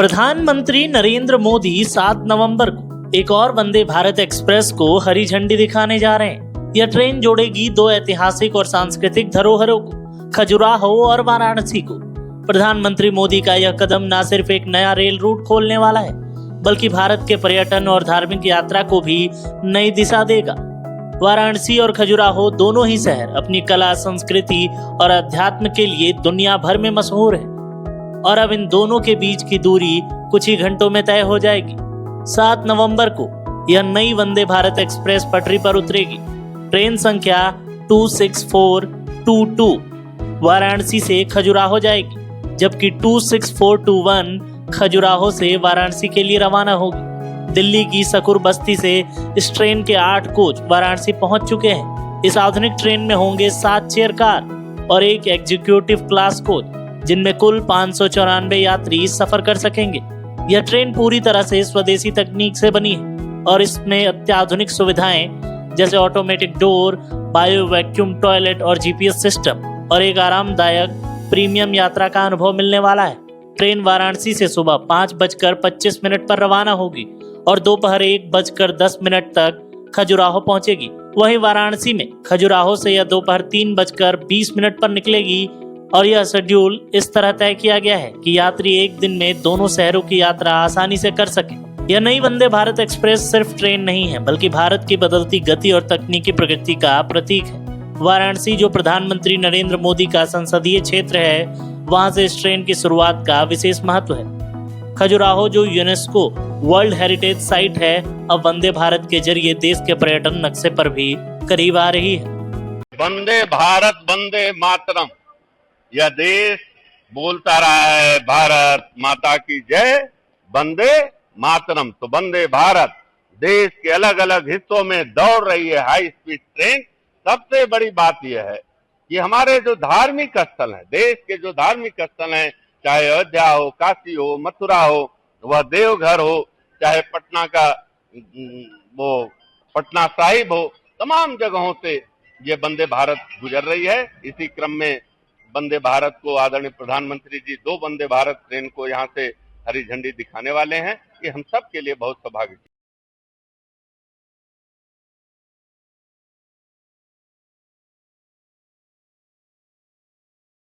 प्रधानमंत्री नरेंद्र मोदी 7 नवंबर को एक और वंदे भारत एक्सप्रेस को हरी झंडी दिखाने जा रहे हैं। यह ट्रेन जोड़ेगी दो ऐतिहासिक और सांस्कृतिक धरोहरों को, खजुराहो और वाराणसी को। प्रधानमंत्री मोदी का यह कदम न सिर्फ एक नया रेल रूट खोलने वाला है, बल्कि भारत के पर्यटन और धार्मिक यात्रा को भी नई दिशा देगा। वाराणसी और खजुराहो दोनों ही शहर अपनी कला, संस्कृति और अध्यात्म के लिए दुनिया भर में मशहूर है, और अब इन दोनों के बीच की दूरी कुछ ही घंटों में तय हो जाएगी। 7 नवंबर को यह नई वंदे भारत एक्सप्रेस पटरी पर उतरेगी। ट्रेन संख्या 26422 वाराणसी से खजुराहो जाएगी, जबकि 26421 खजुराहो से वाराणसी के लिए रवाना होगी। दिल्ली की सकुर बस्ती से इस ट्रेन के 8 कोच वाराणसी पहुंच चुके हैं। इस आधुनिक ट्रेन में होंगे 7 चेयर कार और एक एग्जीक्यूटिव क्लास कोच, जिनमें कुल 594 यात्री सफर कर सकेंगे। यह ट्रेन पूरी तरह से स्वदेशी तकनीक से बनी है और इसमें अत्याधुनिक सुविधाएं जैसे automatic door, bio vacuum toilet और जीपीएस सिस्टम और एक आरामदायक प्रीमियम यात्रा का अनुभव मिलने वाला है। ट्रेन वाराणसी से सुबह 5:25 पर रवाना होगी और दोपहर 1:10 तक खजुराहो पहुंचेगी। वहीं वाराणसी में खजुराहो से यह दोपहर 3:20 पर निकलेगी और यह शेड्यूल इस तरह तय किया गया है कि यात्री एक दिन में दोनों शहरों की यात्रा आसानी से कर सके। यह नई वंदे भारत एक्सप्रेस सिर्फ ट्रेन नहीं है, बल्कि भारत की बदलती गति और तकनीकी प्रगति का प्रतीक है। वाराणसी, जो प्रधानमंत्री नरेंद्र मोदी का संसदीय क्षेत्र है, वहां से इस ट्रेन की शुरुआत का विशेष महत्व है। खजुराहो, जो यूनेस्को वर्ल्ड हेरिटेज साइट है, अब वंदे भारत के जरिए देश के पर्यटन नक्शे पर भी करीब आ रही है। वंदे भारत, वंदे मातरम, यह देश बोलता रहा है भारत माता की जय, वंदे मातरम। तो वंदे भारत देश के अलग अलग हिस्सों में दौड़ रही है हाई स्पीड ट्रेन। सबसे बड़ी बात यह है कि हमारे जो धार्मिक स्थल हैं, देश के जो धार्मिक स्थल हैं, चाहे अयोध्या हो, काशी हो, मथुरा हो, वह देवघर हो, चाहे पटना का वो पटना साहिब हो, तमाम जगहों से ये वंदे भारत गुजर रही है। इसी क्रम में वंदे भारत को आदरणीय प्रधानमंत्री जी 2 वंदे भारत ट्रेन को यहाँ से हरी झंडी दिखाने वाले हैं। ये हम सब के लिए बहुत सौभाग्य